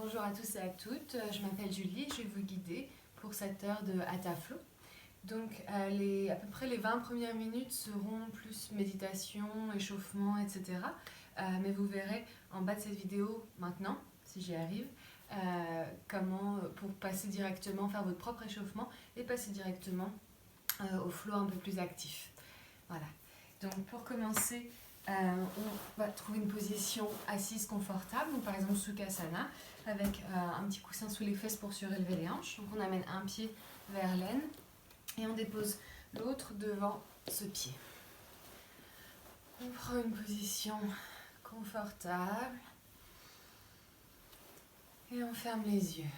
Bonjour à tous et à toutes, je m'appelle Julie et je vais vous guider pour cette heure de Hatha Flow. Donc à peu près les 20 premières minutes seront plus méditation, échauffement, etc. Mais vous verrez en bas de cette vidéo maintenant, si j'y arrive, comment pour passer directement, faire votre propre échauffement et passer directement au flow un peu plus actif. Voilà. Donc pour commencer, on va trouver une position assise confortable, donc par exemple Sukhasana, avec un petit coussin sous les fesses pour surélever les hanches. Donc on amène un pied vers l'aine et on dépose l'autre devant ce pied. On prend une position confortable et on ferme les yeux.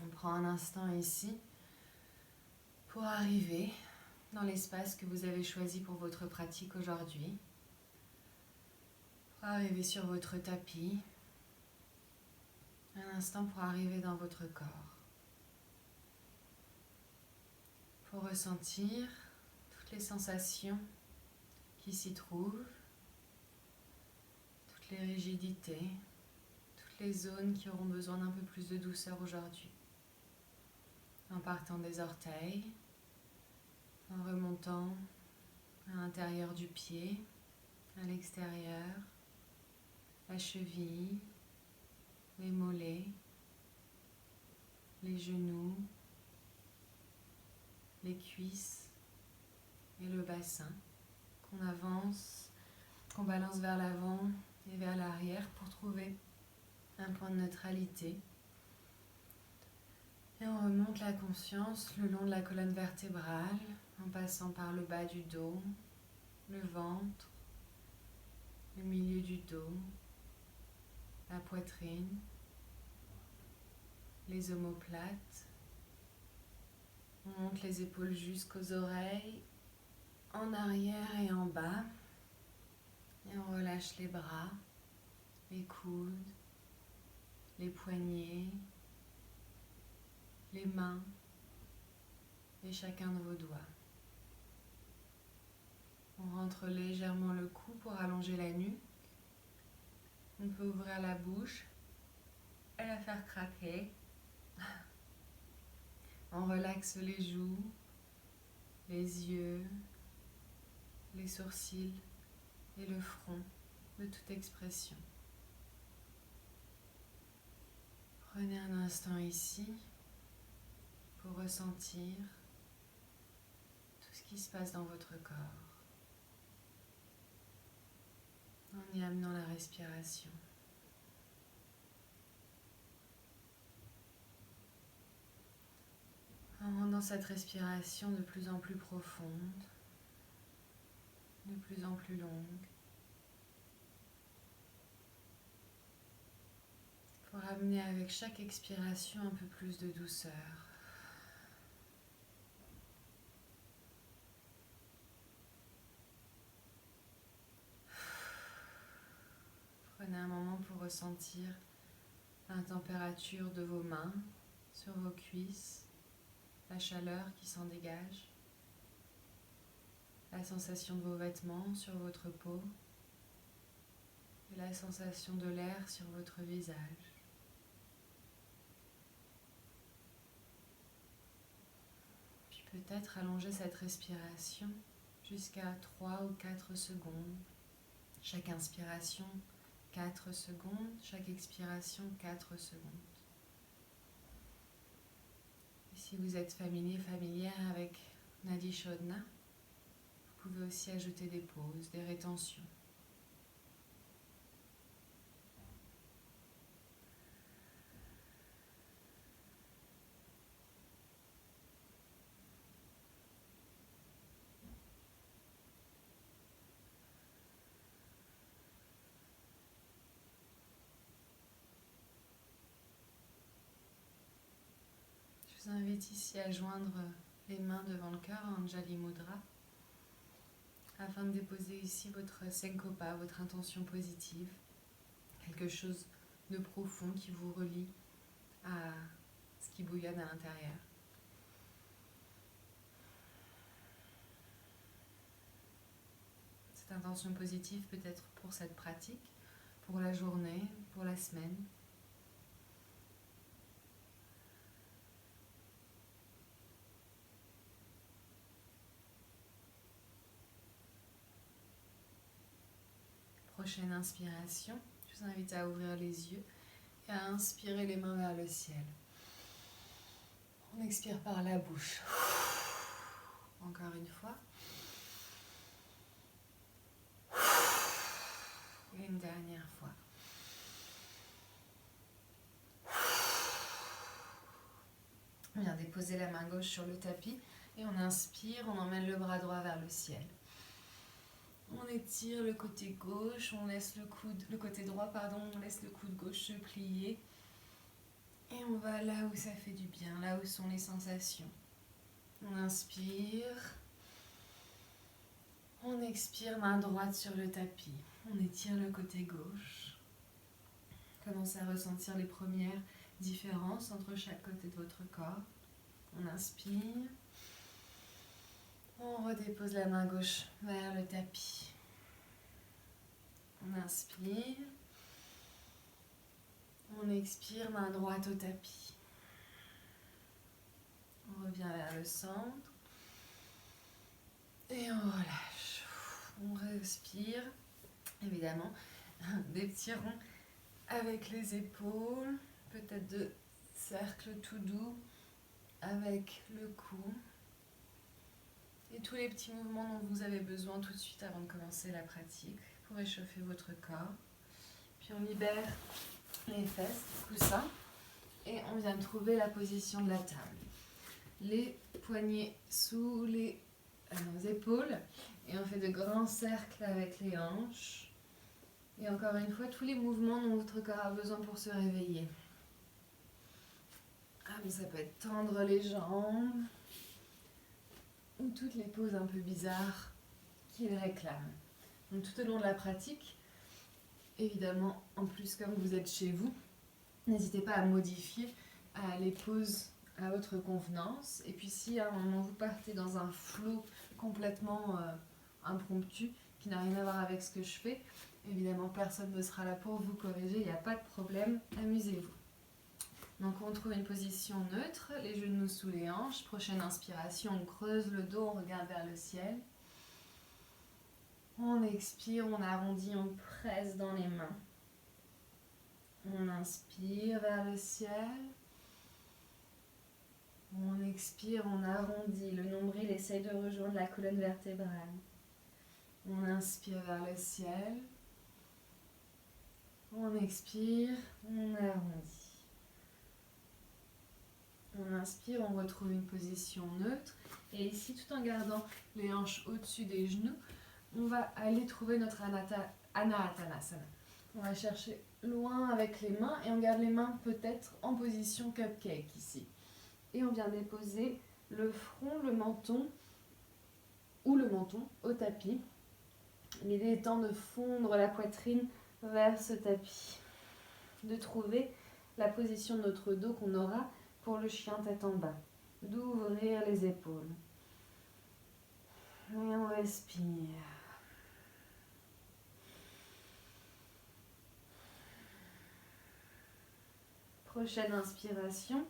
On prend un instant ici pour arriver dans l'espace que vous avez choisi pour votre pratique aujourd'hui. Pour arriver sur votre tapis. Un instant pour arriver dans votre corps. Pour ressentir toutes les sensations qui s'y trouvent, toutes les rigidités, toutes les zones qui auront besoin d'un peu plus de douceur aujourd'hui. En partant des orteils, en remontant à l'intérieur du pied, à l'extérieur, la cheville, les mollets, les genoux, les cuisses et le bassin qu'on avance, qu'on balance vers l'avant et vers l'arrière pour trouver un point de neutralité. Et on remonte la conscience le long de la colonne vertébrale en passant par le bas du dos, le ventre, le milieu du dos, la poitrine, les omoplates. On monte les épaules jusqu'aux oreilles, en arrière et en bas. Et on relâche les bras, les coudes, les poignets, les mains et chacun de vos doigts. On rentre légèrement le cou pour allonger la nuque. On peut ouvrir la bouche et la faire craquer. On relaxe les joues, les yeux, les sourcils et le front de toute expression. Prenez un instant ici pour ressentir tout ce qui se passe dans votre corps en y amenant la respiration. En rendant cette respiration de plus en plus profonde, de plus en plus longue, pour amener avec chaque expiration un peu plus de douceur. Prenez un moment pour ressentir la température de vos mains sur vos cuisses, la chaleur qui s'en dégage, la sensation de vos vêtements sur votre peau et la sensation de l'air sur votre visage. Puis peut-être allonger cette respiration jusqu'à 3 ou 4 secondes. Chaque inspiration, 4 secondes. Chaque expiration, 4 secondes. Et si vous êtes familière avec Nadi Shodhana, vous pouvez aussi ajouter des pauses, des rétentions. Je vous invite ici à joindre les mains devant le cœur en Anjali Mudra afin de déposer ici votre Sankalpa, votre intention positive, quelque chose de profond qui vous relie à ce qui bouillonne à l'intérieur. Cette intention positive peut être pour cette pratique, pour la journée, pour la semaine. Prochaine inspiration, je vous invite à ouvrir les yeux et à inspirer les mains vers le ciel. On expire par la bouche. Encore une fois. Et une dernière fois. On vient déposer la main gauche sur le tapis et on inspire, on emmène le bras droit vers le ciel. On étire le côté gauche, on laisse le côté droit, on laisse le coude gauche se plier. Et on va là où ça fait du bien, là où sont les sensations. On inspire. On expire, main droite sur le tapis. On étire le côté gauche. Commencez à ressentir les premières différences entre chaque côté de votre corps. On inspire. On redépose la main gauche vers le tapis. On inspire. On expire, main droite au tapis. On revient vers le centre. Et on relâche. On respire. Évidemment, des petits ronds avec les épaules. Peut-être de cercles tout doux avec le cou. Et tous les petits mouvements dont vous avez besoin tout de suite avant de commencer la pratique pour réchauffer votre corps. Puis on libère les fesses, du coussin, et on vient trouver la position de la table. Les poignets sous les épaules, et on fait de grands cercles avec les hanches. Et encore une fois, tous les mouvements dont votre corps a besoin pour se réveiller. Ça peut être tendre les jambes, ou toutes les poses un peu bizarres qu'il réclame. Donc tout au long de la pratique, évidemment, en plus comme vous êtes chez vous, n'hésitez pas à modifier les poses à votre convenance. Et puis si à un moment vous partez dans un flow complètement impromptu, qui n'a rien à voir avec ce que je fais, évidemment personne ne sera là pour vous corriger, il n'y a pas de problème, amusez-vous. Donc on trouve une position neutre, les genoux sous les hanches. Prochaine inspiration, on creuse le dos, on regarde vers le ciel. On expire, on arrondit, on presse dans les mains. On inspire vers le ciel. On expire, on arrondit, le nombril essaye de rejoindre la colonne vertébrale. On inspire vers le ciel. On expire, on arrondit. On inspire, on retrouve une position neutre. Et ici, tout en gardant les hanches au-dessus des genoux, on va aller trouver notre Anahatanasana. On va chercher loin avec les mains et on garde les mains peut-être en position cupcake ici. Et on vient déposer le front, le menton au tapis. L'idée étant de fondre la poitrine vers ce tapis. De trouver la position de notre dos qu'on aura pour le chien tête en bas, d'ouvrir les épaules. Et on respire. Prochaine inspiration,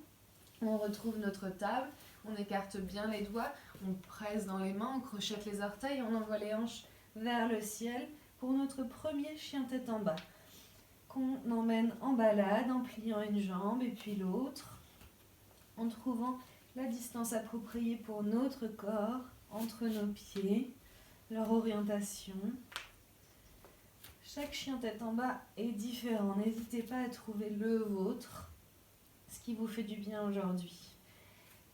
on retrouve notre table, on écarte bien les doigts, on presse dans les mains, on crochette les orteils, on envoie les hanches vers le ciel pour notre premier chien tête en bas, qu'on emmène en balade en pliant une jambe et puis l'autre, en trouvant la distance appropriée pour notre corps entre nos pieds, leur orientation. Chaque chien tête en bas est différent. N'hésitez pas à trouver le vôtre, ce qui vous fait du bien aujourd'hui.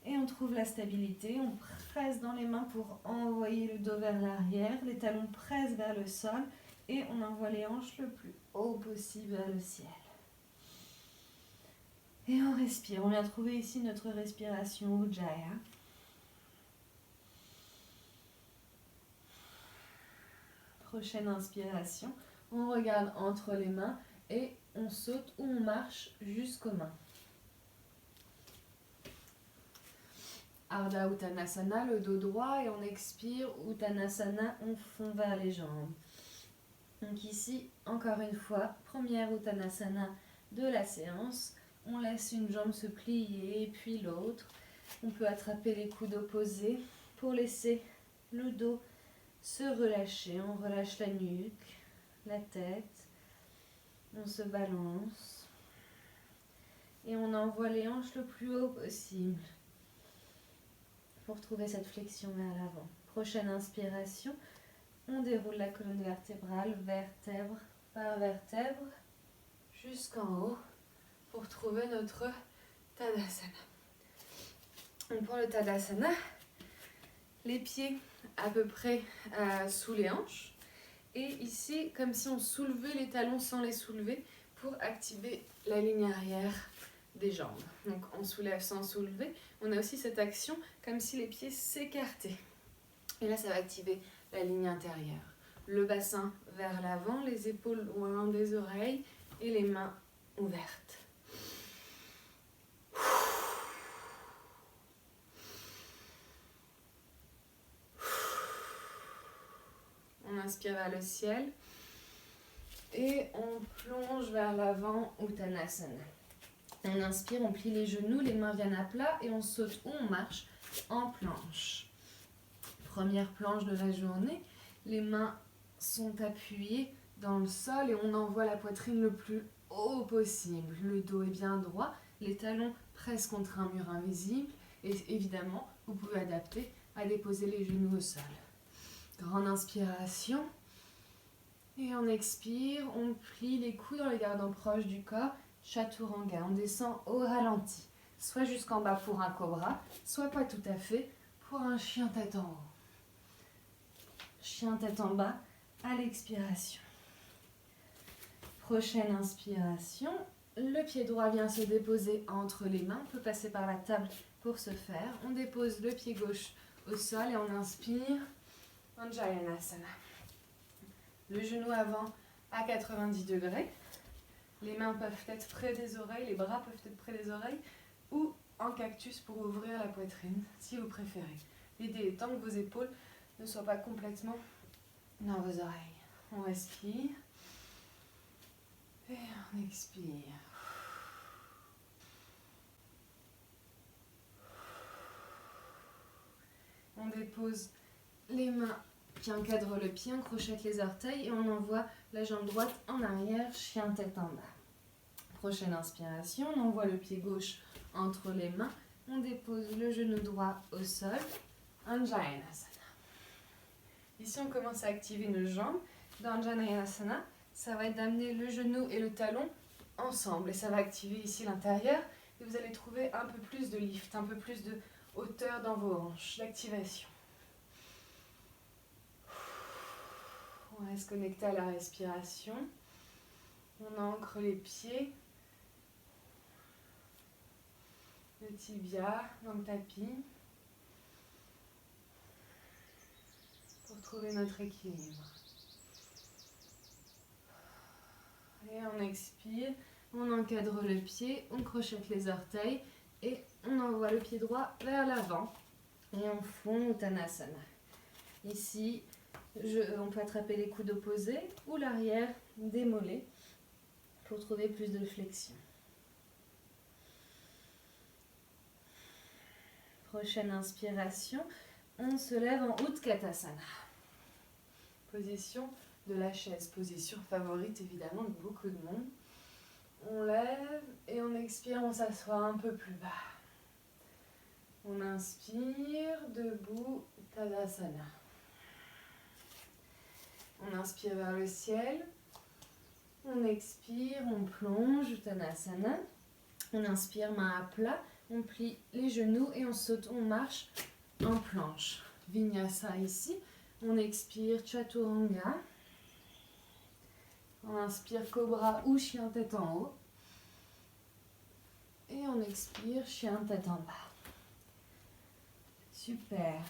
Et on trouve la stabilité, on presse dans les mains pour envoyer le dos vers l'arrière, les talons pressent vers le sol et on envoie les hanches le plus haut possible vers le ciel. Et on respire. On vient trouver ici notre respiration Ujjayi. Prochaine inspiration. On regarde entre les mains et on saute ou on marche jusqu'aux mains. Ardha Uttanasana, le dos droit et on expire. Uttanasana, on fond vers les jambes. Donc ici, encore une fois, première Uttanasana de la séance. On laisse une jambe se plier, puis l'autre. On peut attraper les coudes opposés pour laisser le dos se relâcher. On relâche la nuque, la tête. On se balance. Et on envoie les hanches le plus haut possible pour trouver cette flexion vers l'avant. Prochaine inspiration. On déroule la colonne vertébrale, vertèbre par vertèbre, jusqu'en haut pour trouver notre Tadasana. Donc pour le Tadasana, les pieds à peu près sous les hanches. Et ici, comme si on soulevait les talons sans les soulever pour activer la ligne arrière des jambes. Donc on soulève sans soulever. On a aussi cette action comme si les pieds s'écartaient. Et là, ça va activer la ligne intérieure. Le bassin vers l'avant, les épaules loin des oreilles et les mains ouvertes. On inspire vers le ciel et on plonge vers l'avant, Uttanasana. On inspire, on plie les genoux, les mains viennent à plat et on saute ou on marche en planche. Première planche de la journée, les mains sont appuyées dans le sol et on envoie la poitrine le plus haut possible. Le dos est bien droit, les talons pressent contre un mur invisible et évidemment, vous pouvez adapter à déposer les genoux au sol. Grande inspiration et on expire, on plie les coudes en les gardant proches du corps, Chaturanga. On descend au ralenti, soit jusqu'en bas pour un cobra, soit pas tout à fait pour un chien tête en haut. Chien tête en bas à l'expiration. Prochaine inspiration, le pied droit vient se déposer entre les mains, on peut passer par la table pour ce faire. On dépose le pied gauche au sol et on inspire, Anjayanasana. Le genou avant à 90 degrés. Les mains peuvent être près des oreilles, les bras peuvent être près des oreilles ou en cactus pour ouvrir la poitrine si vous préférez. L'idée étant que vos épaules ne soient pas complètement dans vos oreilles. On respire et on expire. On dépose les mains qui encadrent le pied, on crochette les orteils et on envoie la jambe droite en arrière, chien tête en bas. Prochaine inspiration, on envoie le pied gauche entre les mains, on dépose le genou droit au sol, Anjayanasana. Ici, on commence à activer nos jambes. Dans Anjayanasana, ça va être d'amener le genou et le talon ensemble. Et ça va activer ici l'intérieur. Et vous allez trouver un peu plus de lift, un peu plus de hauteur dans vos hanches, d'activation. On reste connecté à la respiration. On ancre les pieds. Le tibia dans le tapis. Pour trouver notre équilibre. Et on expire, on encadre le pied, on crochette les orteils et on envoie le pied droit vers l'avant et on fond Uttanasana. Ici, on peut attraper les coudes opposés ou l'arrière des mollets pour trouver plus de flexion. Prochaine inspiration, on se lève en Utkatasana. Position de la chaise, position favorite évidemment de beaucoup de monde. On lève et on expire, on s'assoit un peu plus bas. On inspire, debout, Tadasana. On inspire vers le ciel. On expire, on plonge, Uttanasana. On inspire, main à plat. On plie les genoux et on saute, on marche en planche. Vinyasa ici. On expire, Chaturanga. On inspire, cobra ou chien tête en haut. Et on expire, chien tête en bas. Super.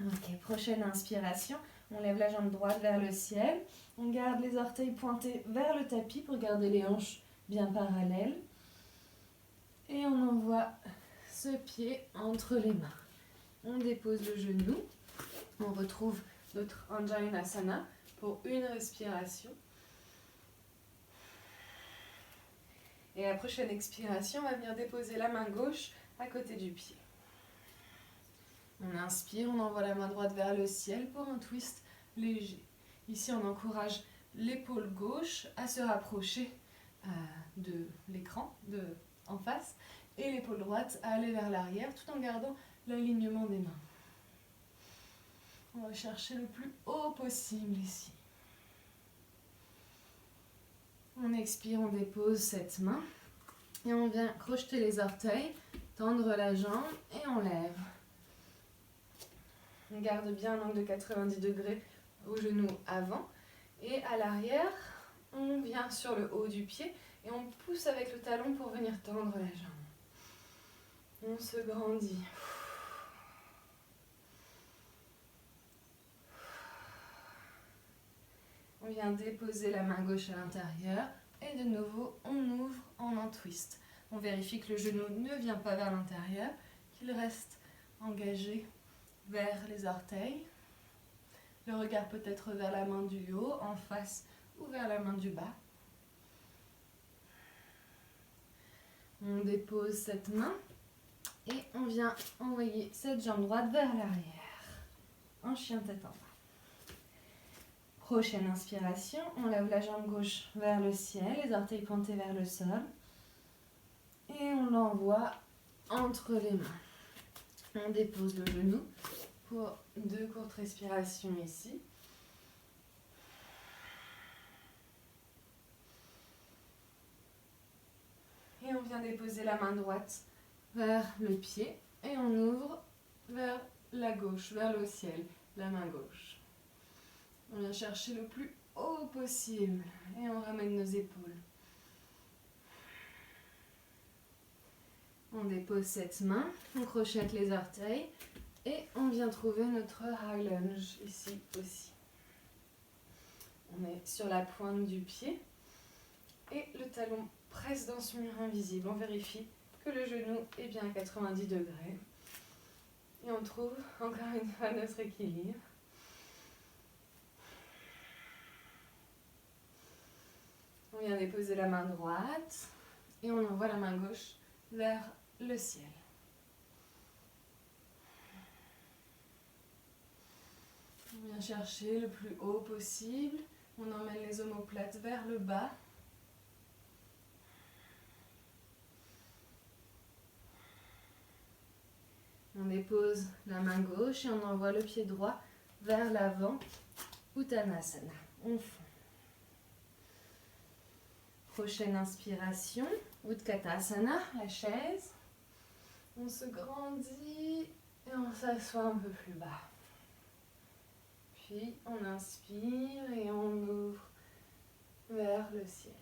Ok, prochaine inspiration. On lève la jambe droite vers le ciel. On garde les orteils pointés vers le tapis pour garder les hanches bien parallèles. Et on envoie ce pied entre les mains. On dépose le genou. On retrouve notre Anjayanasana pour une respiration. Et la prochaine expiration, on va venir déposer la main gauche à côté du pied. On inspire, on envoie la main droite vers le ciel pour un twist léger. Ici, on encourage l'épaule gauche à se rapprocher de l'écran en face et l'épaule droite à aller vers l'arrière tout en gardant l'alignement des mains. On va chercher le plus haut possible ici. On expire, on dépose cette main et on vient crocheter les orteils, tendre la jambe et on lève. On garde bien un angle de 90 degrés au genou avant et à l'arrière, on vient sur le haut du pied et on pousse avec le talon pour venir tendre la jambe. On se grandit. On vient déposer la main gauche à l'intérieur et de nouveau on ouvre en un twist. On vérifie que le genou ne vient pas vers l'intérieur, qu'il reste engagé vers les orteils. Le regard peut être vers la main du haut, en face ou vers la main du bas. On dépose cette main et on vient envoyer cette jambe droite vers l'arrière. En chien tête en bas. Prochaine inspiration, on lève la jambe gauche vers le ciel, les orteils pointés vers le sol. Et on l'envoie entre les mains. On dépose le genou pour 2 courtes respirations ici. Et on vient déposer la main droite vers le pied et on ouvre vers la gauche, vers le ciel, la main gauche. On vient chercher le plus haut possible et on ramène nos épaules. On dépose cette main, on crochette les orteils et on vient trouver notre high lunge ici aussi. On est sur la pointe du pied et le talon presse dans ce mur invisible. On vérifie que le genou est bien à 90 degrés. Et on trouve encore une fois notre équilibre. On vient déposer la main droite et on envoie la main gauche vers le ciel. On vient chercher le plus haut possible. On emmène les omoplates vers le bas. On dépose la main gauche et on envoie le pied droit vers l'avant. Uttanasana. On fond. Prochaine inspiration, Utkatasana, la chaise. On se grandit et on s'assoit un peu plus bas. Puis on inspire et on ouvre vers le ciel.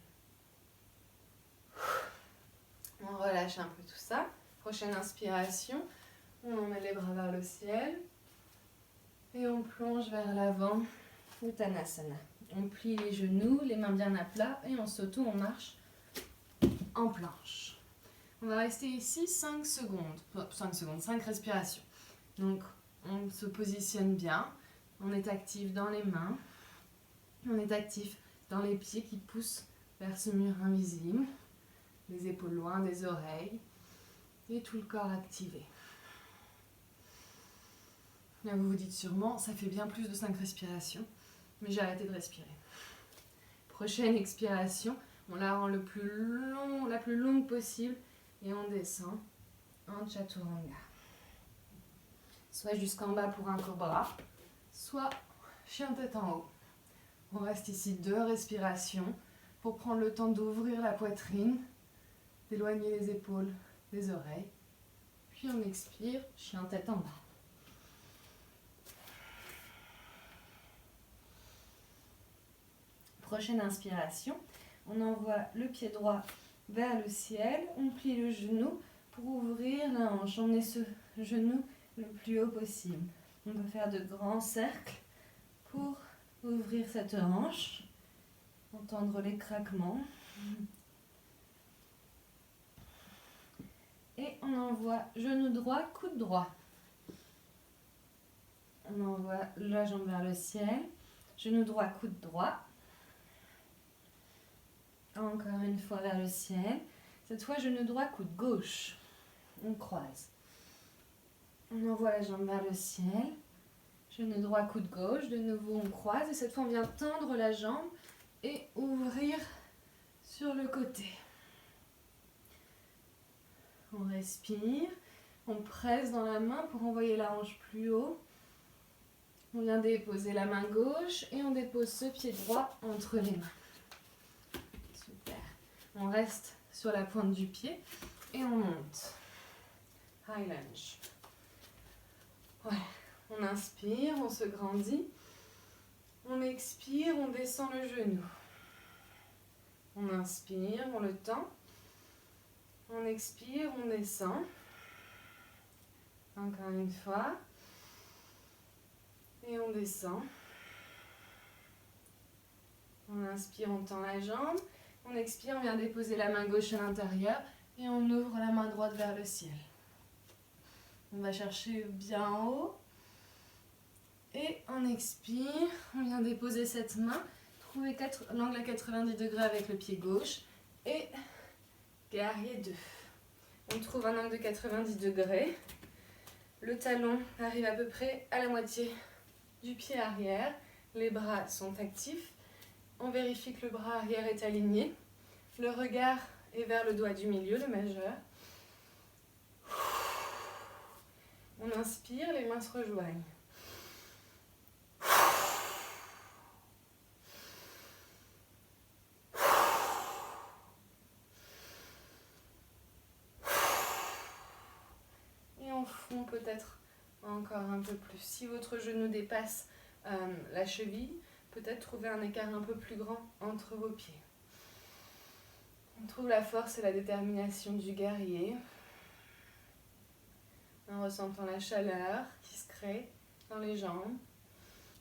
On relâche un peu tout ça. Prochaine inspiration, on emmène les bras vers le ciel et on plonge vers l'avant, Uttanasana. On plie les genoux, les mains bien à plat et on saute ou on marche en planche. On va rester ici 5 respirations. Donc on se positionne bien, on est actif dans les mains, on est actif dans les pieds qui poussent vers ce mur invisible, les épaules loin des oreilles et tout le corps activé. Là vous vous dites sûrement, ça fait bien plus de 5 respirations. Mais j'ai arrêté de respirer. Prochaine expiration, on la rend la plus longue possible et on descend en Chaturanga. Soit jusqu'en bas pour un cobra, soit chien tête en haut. On reste ici 2 respirations pour prendre le temps d'ouvrir la poitrine, d'éloigner les épaules des oreilles. Puis on expire, chien tête en bas. Prochaine inspiration, on envoie le pied droit vers le ciel, on plie le genou pour ouvrir la hanche. On met ce genou le plus haut possible. On peut faire de grands cercles pour ouvrir cette hanche, entendre les craquements. Et on envoie genou droit, coude droit. On envoie la jambe vers le ciel. Genou droit, coude droit. Encore une fois vers le ciel. Cette fois, genou droit, coude gauche. On croise. On envoie la jambe vers le ciel. Genou droit, coude gauche. De nouveau, on croise. Et cette fois, on vient tendre la jambe et ouvrir sur le côté. On respire. On presse dans la main pour envoyer la hanche plus haut. On vient déposer la main gauche et on dépose ce pied droit entre les mains. Super. On reste sur la pointe du pied et on monte. High lunge. Voilà. On inspire, on se grandit. On expire, on descend le genou. On inspire, on le tend. On expire, on descend. Encore une fois. Et on descend. On inspire, on tend la jambe. On expire, on vient déposer la main gauche à l'intérieur. Et on ouvre la main droite vers le ciel. On va chercher bien en haut. Et on expire, on vient déposer cette main. Trouver l'angle à 90 degrés avec le pied gauche. Et guerrier 2. On trouve un angle de 90 degrés. Le talon arrive à peu près à la moitié du pied arrière. Les bras sont actifs. On vérifie que le bras arrière est aligné. Le regard est vers le doigt du milieu, le majeur. On inspire, les mains se rejoignent. Et on fond peut-être encore un peu plus. Si votre genou dépasse la cheville, peut-être trouver un écart un peu plus grand entre vos pieds. On trouve la force et la détermination du guerrier. En ressentant la chaleur qui se crée dans les jambes.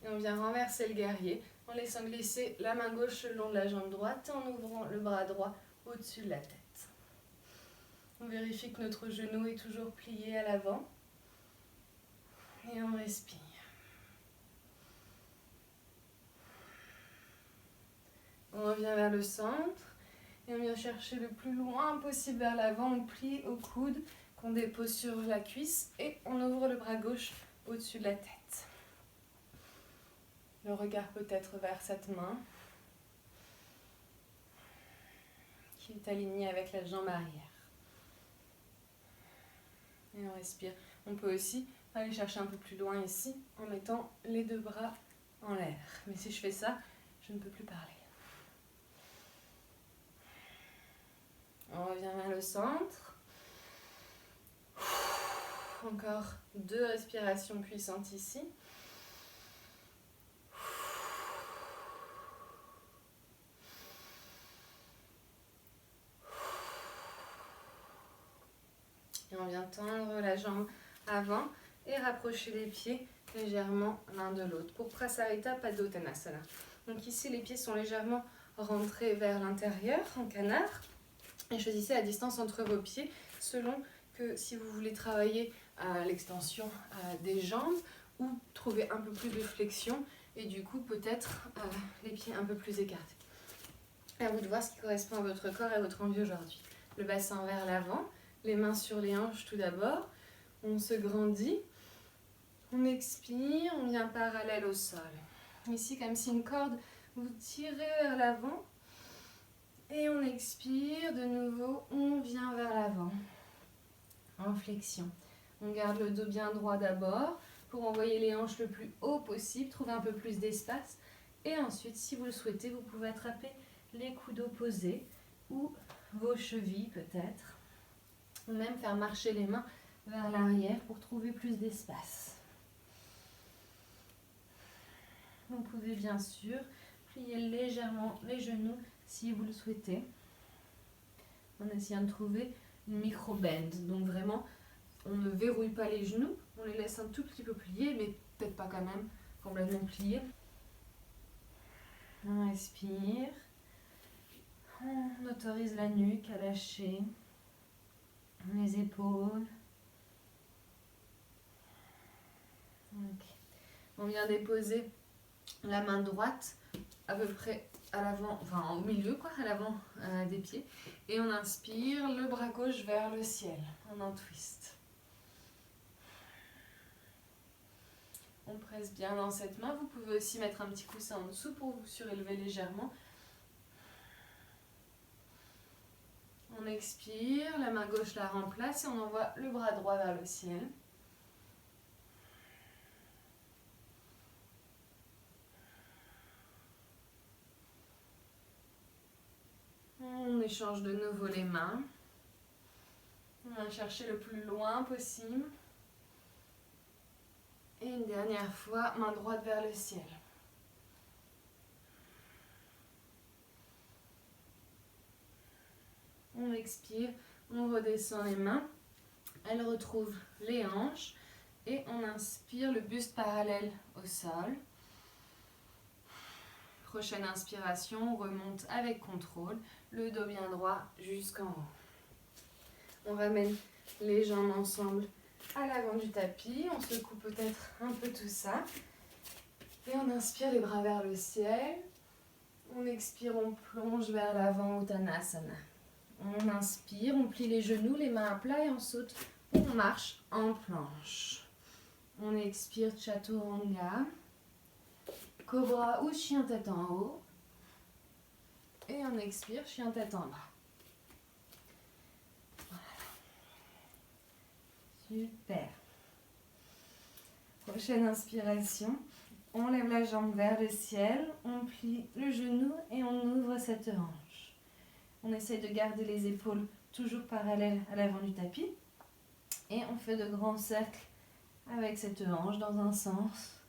Et on vient renverser le guerrier en laissant glisser la main gauche le long de la jambe droite et en ouvrant le bras droit au-dessus de la tête. On vérifie que notre genou est toujours plié à l'avant. Et on respire. On revient vers le centre et on vient chercher le plus loin possible vers l'avant. On plie au coude qu'on dépose sur la cuisse et on ouvre le bras gauche au-dessus de la tête. Le regard peut être vers cette main qui est alignée avec la jambe arrière. Et on respire. On peut aussi aller chercher un peu plus loin ici en mettant les deux bras en l'air. Mais si je fais ça, je ne peux plus parler. On revient vers le centre. Encore 2 respirations puissantes ici. Et on vient tendre la jambe avant et rapprocher les pieds légèrement l'un de l'autre. Pour Prasarita Padottanasana. Donc ici, les pieds sont légèrement rentrés vers l'intérieur en canard. Et choisissez la distance entre vos pieds selon que si vous voulez travailler l'extension des jambes ou trouver un peu plus de flexion et du coup peut-être les pieds un peu plus écartés. À vous de voir ce qui correspond à votre corps et à votre envie aujourd'hui. Le bassin vers l'avant, les mains sur les hanches tout d'abord. On se grandit, on expire, on vient parallèle au sol. Ici, comme si une corde, vous tirez vers l'avant. Et on expire, de nouveau, on vient vers l'avant, en flexion. On garde le dos bien droit d'abord, pour envoyer les hanches le plus haut possible, trouver un peu plus d'espace. Et ensuite, si vous le souhaitez, vous pouvez attraper les coudes opposés, ou vos chevilles peut-être, ou même faire marcher les mains vers l'arrière pour trouver plus d'espace. Vous pouvez bien sûr plier légèrement les genoux si vous le souhaitez, en essayant de trouver une micro-bend. Donc vraiment, on ne verrouille pas les genoux, on les laisse un tout petit peu pliés, mais peut-être pas quand même complètement pliés. On respire, on autorise la nuque à lâcher, les épaules. Okay. On vient déposer La main droite à peu près à l'avant, enfin au milieu quoi, à l'avant des pieds. Et on inspire, le bras gauche vers le ciel, en un twist. On presse bien dans cette main. Vous pouvez aussi mettre un petit coussin en dessous pour vous surélever légèrement. On expire, la main gauche la remplace et on envoie le bras droit vers le ciel. On échange de nouveau les mains. On va chercher le plus loin possible. Et une dernière fois, main droite vers le ciel. On expire, on redescend les mains. Elles retrouvent les hanches. Et on inspire, le buste parallèle au sol. Prochaine inspiration, on remonte avec contrôle. Le dos bien droit jusqu'en haut. On ramène les jambes ensemble à l'avant du tapis. On secoue peut-être un peu tout ça. Et on inspire les bras vers le ciel. On expire, on plonge vers l'avant, Uttanasana. On inspire, on plie les genoux, les mains à plat et on saute. On marche en planche. On expire, Chaturanga. Cobra ou chien tête en haut. Et on expire, chien tête en bas. Super. Prochaine inspiration. On lève la jambe vers le ciel, on plie le genou et on ouvre cette hanche. On essaye de garder les épaules toujours parallèles à l'avant du tapis. Et on fait de grands cercles avec cette hanche dans un sens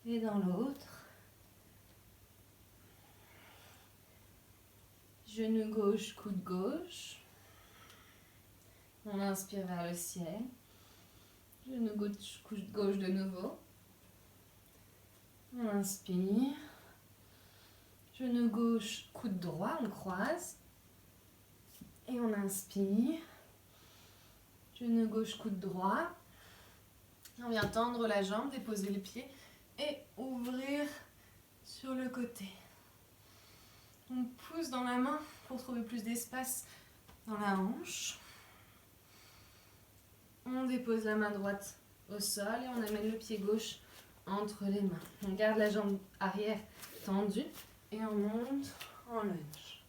et dans l'autre. Genou gauche, coude gauche. On inspire vers le ciel. Genou gauche, coude gauche de nouveau. On inspire. Genou gauche, coude droit, on croise. Et on inspire. Genou gauche, coude droit. On vient tendre la jambe, déposer le pied et ouvrir sur le côté. On pousse dans la main pour trouver plus d'espace dans la hanche. On dépose la main droite au sol et on amène le pied gauche entre les mains. On garde la jambe arrière tendue et on monte en lunge.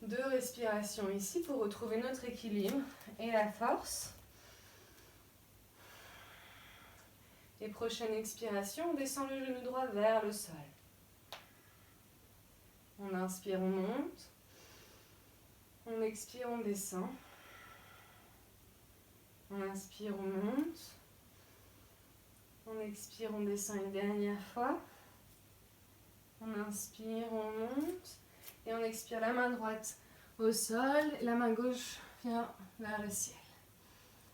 2 respirations ici pour retrouver notre équilibre et la force. Et prochaine expiration, on descend le genou droit vers le sol. On inspire, on monte. On expire, on descend. On inspire, on monte. On expire, on descend une dernière fois. On inspire, on monte. Et on expire la main droite au sol. La main gauche vient vers le ciel.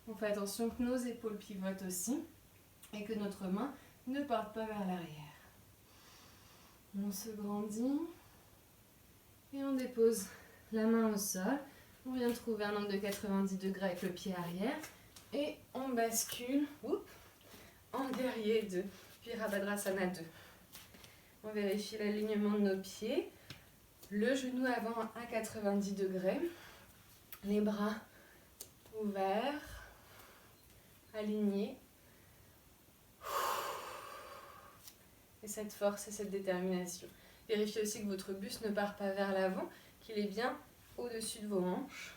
On fait attention que nos épaules pivotent aussi. Et que notre main ne parte pas vers l'arrière. On se grandit. Et on dépose la main au sol. On vient trouver un angle de 90 degrés avec le pied arrière. Et on bascule en guerrier 2, Virabhadrasana 2. On vérifie l'alignement de nos pieds. Le genou avant à 90 degrés. Les bras ouverts, alignés. Et cette force et cette détermination. Vérifiez aussi que votre buste ne part pas vers l'avant, qu'il est bien au-dessus de vos hanches.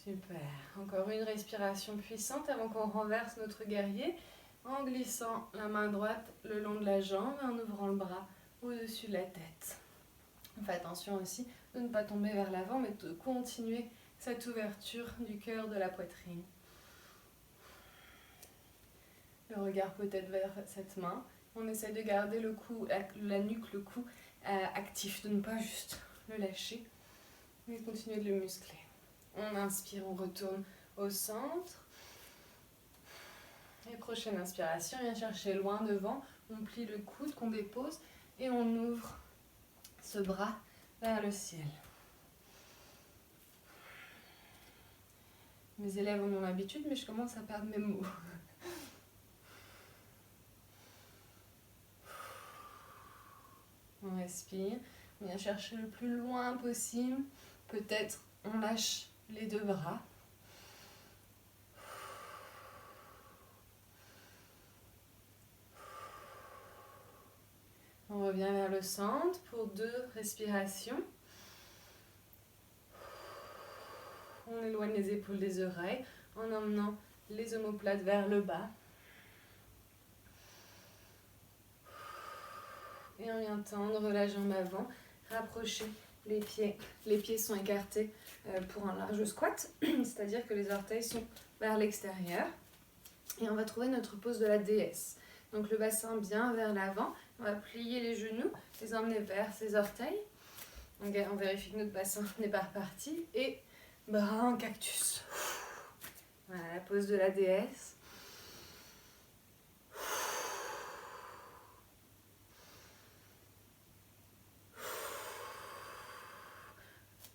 Super. Encore une respiration puissante avant qu'on renverse notre guerrier en glissant la main droite le long de la jambe et en ouvrant le bras au-dessus de la tête. On fait attention aussi de ne pas tomber vers l'avant mais de continuer cette ouverture du cœur de la poitrine. Le regard peut-être vers cette main. On essaie de garder le cou, la nuque, le cou actif, de ne pas juste le lâcher mais continuer de le muscler. On inspire, on retourne au centre. Et prochaine inspiration, viens chercher loin devant. On plie le coude qu'on dépose et on ouvre ce bras vers le ciel. Mes élèves en ont l'habitude, mais je commence à perdre mes mots. On respire, on vient chercher le plus loin possible. Peut-être on lâche les deux bras. On revient vers le centre pour 2 respirations. On éloigne les épaules des oreilles en emmenant les omoplates vers le bas. Et on vient tendre la jambe avant, rapprocher les pieds. Les pieds sont écartés pour un large squat, c'est-à-dire que les orteils sont vers l'extérieur. Et on va trouver notre pose de la déesse. Donc le bassin bien vers l'avant. On va plier les genoux, les emmener vers ses orteils. On vérifie que notre bassin n'est pas reparti. Et bras en cactus. Voilà la pose de la déesse.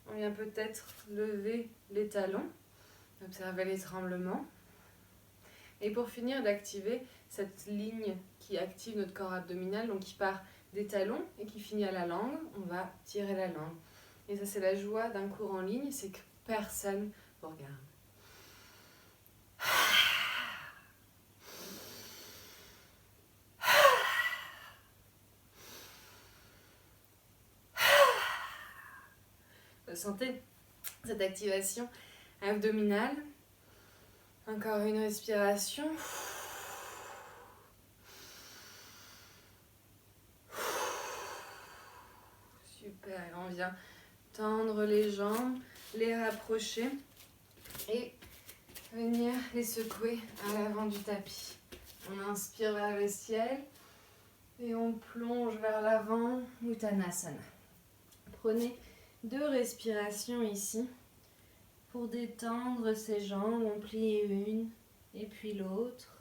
On vient peut-être lever les talons, observer les tremblements. Et pour finir d'activer cette ligne qui active notre corps abdominal, donc qui part des talons et qui finit à la langue, on va tirer la langue. Et ça, c'est la joie d'un cours en ligne, c'est que personne vous regarde. Vous sentez cette activation abdominale? Encore une respiration. Super, et on vient tendre les jambes, les rapprocher et venir les secouer à l'avant du tapis. On inspire vers le ciel et on plonge vers l'avant, Uttanasana. Prenez 2 respirations ici pour détendre ces jambes. On plie une et puis l'autre.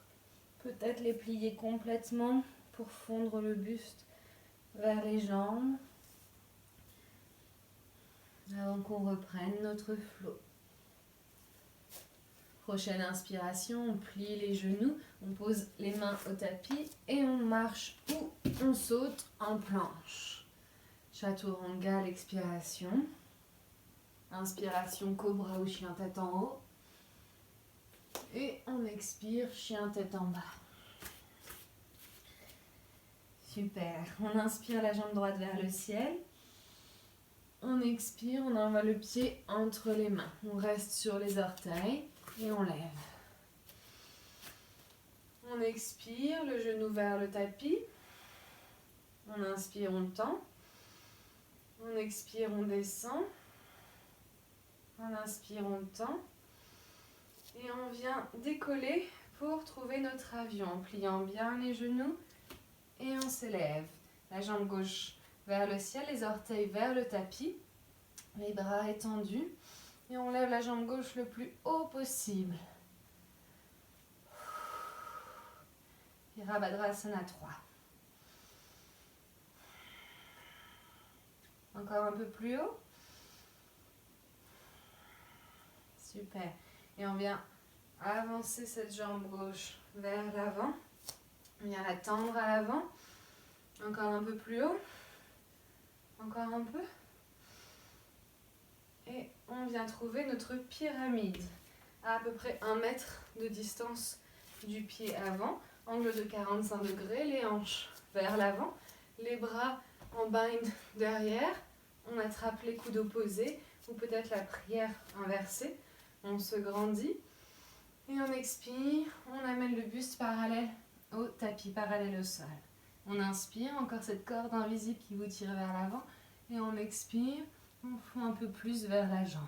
Peut-être les plier complètement pour fondre le buste vers les jambes. Avant qu'on reprenne notre flot. Prochaine inspiration, on plie les genoux, on pose les mains au tapis et on marche ou on saute en planche. Chaturanga, l'expiration. Inspiration, cobra ou chien tête en haut. Et on expire, chien tête en bas. Super. On inspire la jambe droite vers le ciel. On expire, on envoie le pied entre les mains. On reste sur les orteils et on lève. On expire, le genou vers le tapis. On inspire, on tend. On expire, on descend. On inspire, on tend. Et on vient décoller pour trouver notre avion. En pliant bien les genoux et on s'élève. La jambe gauche vers le ciel, les orteils vers le tapis, les bras étendus. Et on lève la jambe gauche le plus haut possible. Virabhadrasana 3. Encore un peu plus haut. Super. Et on vient avancer cette jambe gauche vers l'avant. On vient la tendre à l'avant. Encore un peu plus haut. Encore un peu. Et on vient trouver notre pyramide à peu près 1 mètre de distance du pied avant. Angle de 45 degrés, les hanches vers l'avant. Les bras en bind derrière. On attrape les coudes opposés ou peut-être la prière inversée. On se grandit et on expire. On amène le buste parallèle au tapis, parallèle au sol. On inspire, encore cette corde invisible qui vous tire vers l'avant. Et on expire, on fond un peu plus vers la jambe.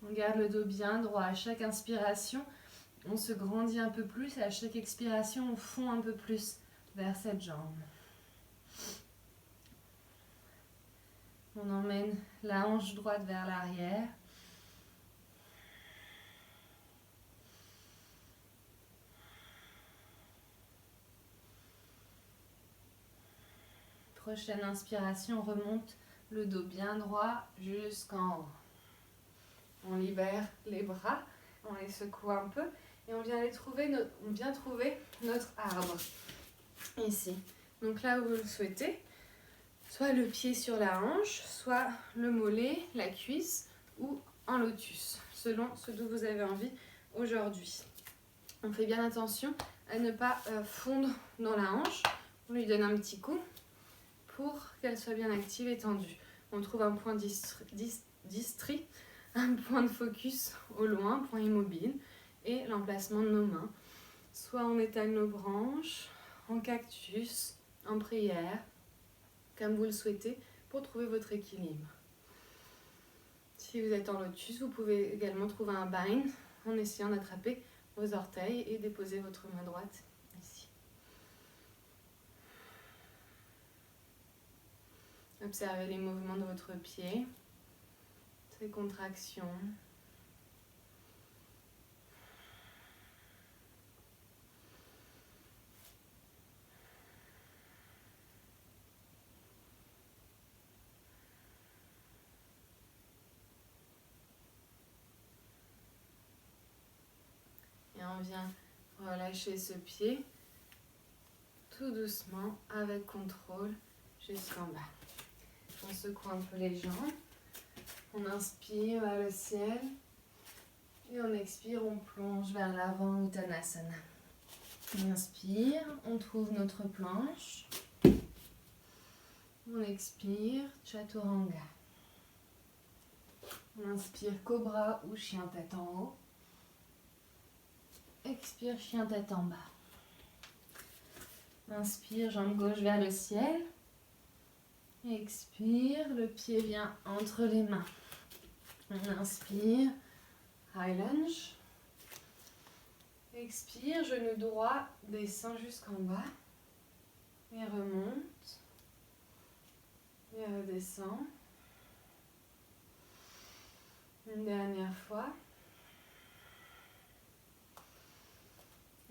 On garde le dos bien droit. À chaque inspiration, on se grandit un peu plus. Et à chaque expiration, on fond un peu plus vers cette jambe. On emmène la hanche droite vers l'arrière. Prochaine inspiration, on remonte le dos bien droit jusqu'en haut. On libère les bras, on les secoue un peu et on vient trouver notre arbre. Ici. Donc là où vous le souhaitez, soit le pied sur la hanche, soit le mollet, la cuisse ou en lotus, selon ce dont vous avez envie aujourd'hui. On fait bien attention à ne pas fondre dans la hanche. On lui donne un petit coup pour qu'elle soit bien active et tendue. On trouve un point distri, un point de focus au loin, point immobile, et l'emplacement de nos mains. Soit on étale nos branches, en cactus, en prière, comme vous le souhaitez, pour trouver votre équilibre. Si vous êtes en lotus, vous pouvez également trouver un bind en essayant d'attraper vos orteils et déposer votre main droite ici. Observez les mouvements de votre pied, ses contractions. Et on vient relâcher ce pied tout doucement, avec contrôle, jusqu'en bas. On secoue un peu les jambes. On inspire vers le ciel. Et on expire, on plonge vers l'avant, Uttanasana. On inspire, on trouve notre planche. On expire, Chaturanga. On inspire, Cobra ou chien tête en haut. Expire, chien tête en bas. Inspire, jambe gauche vers le ciel. Expire, le pied vient entre les mains. On inspire, high lunge. Expire, genou droit descend jusqu'en bas. Et remonte. Et redescend. Une dernière fois.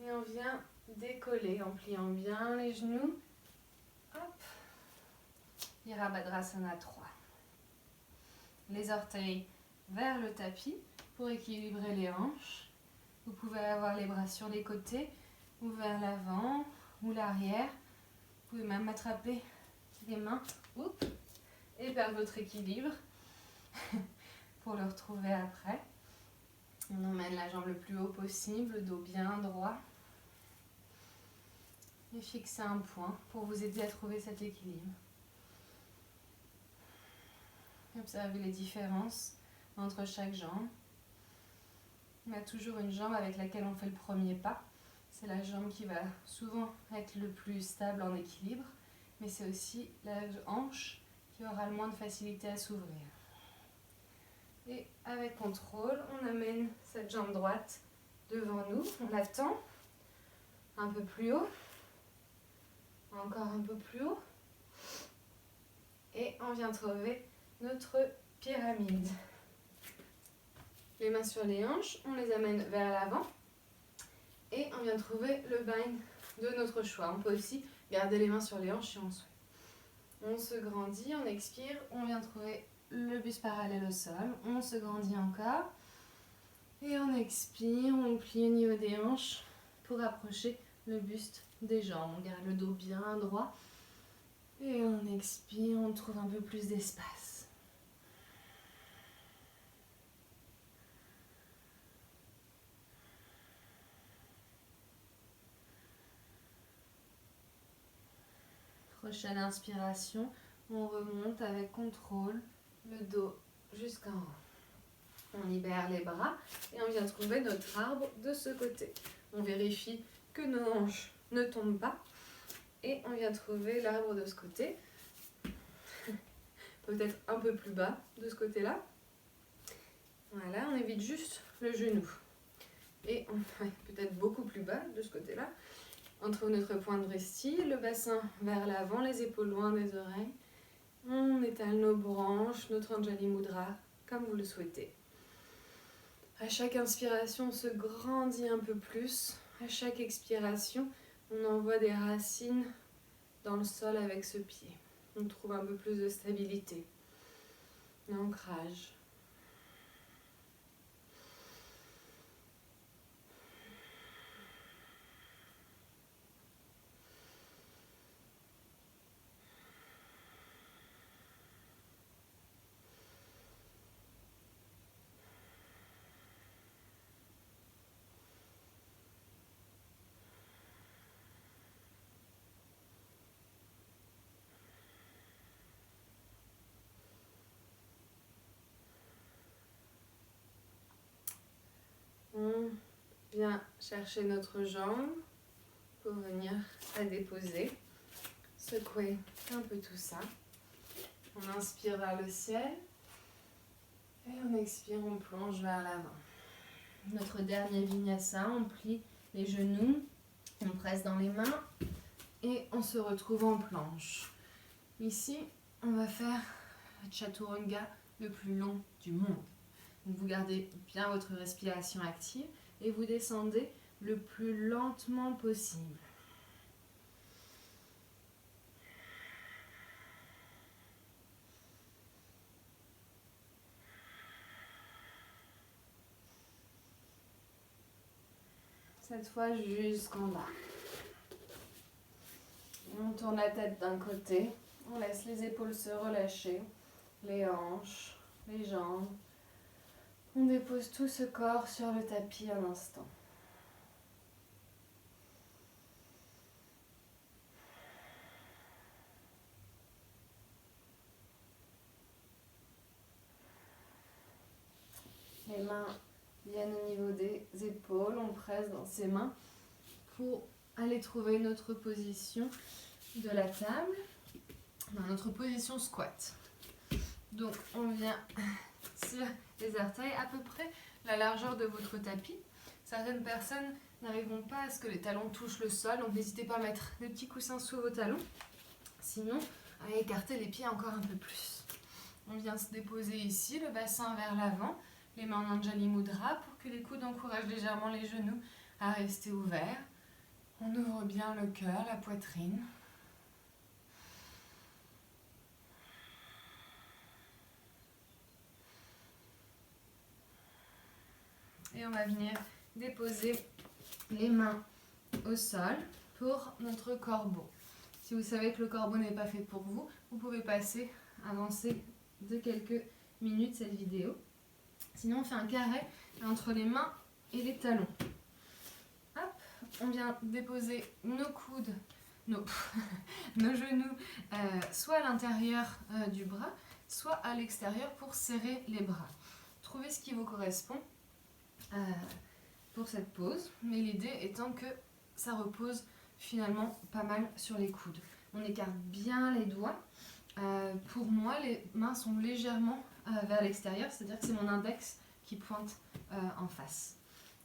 Et on vient décoller en pliant bien les genoux. Hop. Virabhadrasana 3. Les orteils vers le tapis pour équilibrer les hanches. Vous pouvez avoir les bras sur les côtés ou vers l'avant ou l'arrière. Vous pouvez même attraper les mains et perdre votre équilibre pour le retrouver après. On emmène la jambe le plus haut possible, le dos bien droit. Et fixez un point pour vous aider à trouver cet équilibre. Observez les différences entre chaque jambe. On a toujours une jambe avec laquelle on fait le premier pas. C'est la jambe qui va souvent être le plus stable en équilibre, mais c'est aussi la hanche qui aura le moins de facilité à s'ouvrir. Et avec contrôle, on amène cette jambe droite devant nous, on la tend un peu plus haut, encore un peu plus haut, et on vient trouver notre pyramide. Les mains sur les hanches, on les amène vers l'avant, et on vient trouver le bind de notre choix. On peut aussi garder les mains sur les hanches si on souhaite. On se grandit, on expire, on vient trouver le buste parallèle au sol, on se grandit encore et on expire, on plie au niveau des hanches pour approcher le buste des jambes. On garde le dos bien droit et on expire, on trouve un peu plus d'espace. Prochaine inspiration, on remonte avec contrôle le dos jusqu'en haut. On libère les bras et on vient trouver notre arbre de ce côté. On vérifie que nos hanches ne tombent pas et on vient trouver l'arbre de ce côté. Peut-être un peu plus bas de ce côté-là. Voilà, on évite juste le genou. Et peut-être beaucoup plus bas de ce côté-là. On trouve notre point de vresti, le bassin vers l'avant, les épaules loin des oreilles. On étale nos branches, notre Anjali Mudra, comme vous le souhaitez. À chaque inspiration, on se grandit un peu plus. À chaque expiration, on envoie des racines dans le sol avec ce pied. On trouve un peu plus de stabilité, d'ancrage. On vient chercher notre jambe pour venir la déposer. Secouer un peu tout ça. On inspire vers le ciel et on expire, on plonge vers l'avant. Notre dernier vinyasa, on plie les genoux, on presse dans les mains et on se retrouve en planche. Ici, on va faire le chaturanga le plus long du monde. Donc vous gardez bien votre respiration active et vous descendez le plus lentement possible. Cette fois jusqu'en bas. On tourne la tête d'un côté, on laisse les épaules se relâcher, les hanches, les jambes. On dépose tout ce corps sur le tapis un instant. Les mains viennent au niveau des épaules, on presse dans ses mains pour aller trouver notre position de la table, dans notre position squat. Donc on vient sur les orteils à peu près la largeur de votre tapis. Certaines personnes n'arriveront pas à ce que les talons touchent le sol, donc n'hésitez pas à mettre des petits coussins sous vos talons, sinon à écarter les pieds encore un peu plus. On vient se déposer ici, le bassin vers l'avant, les mains en Anjali Mudra pour que les coudes encouragent légèrement les genoux à rester ouverts. On ouvre bien le cœur, la poitrine. Et on va venir déposer les mains au sol pour notre corbeau. Si vous savez que le corbeau n'est pas fait pour vous, vous pouvez avancer de quelques minutes cette vidéo. Sinon, on fait un carré entre les mains et les talons. Hop, on vient déposer nos coudes, nos genoux, soit à l'intérieur du bras, soit à l'extérieur pour serrer les bras. Trouvez ce qui vous correspond pour cette pose, mais l'idée étant que ça repose finalement pas mal sur les coudes. On écarte bien les doigts. Pour moi, les mains sont légèrement vers l'extérieur, c'est-à-dire que c'est mon index qui pointe en face.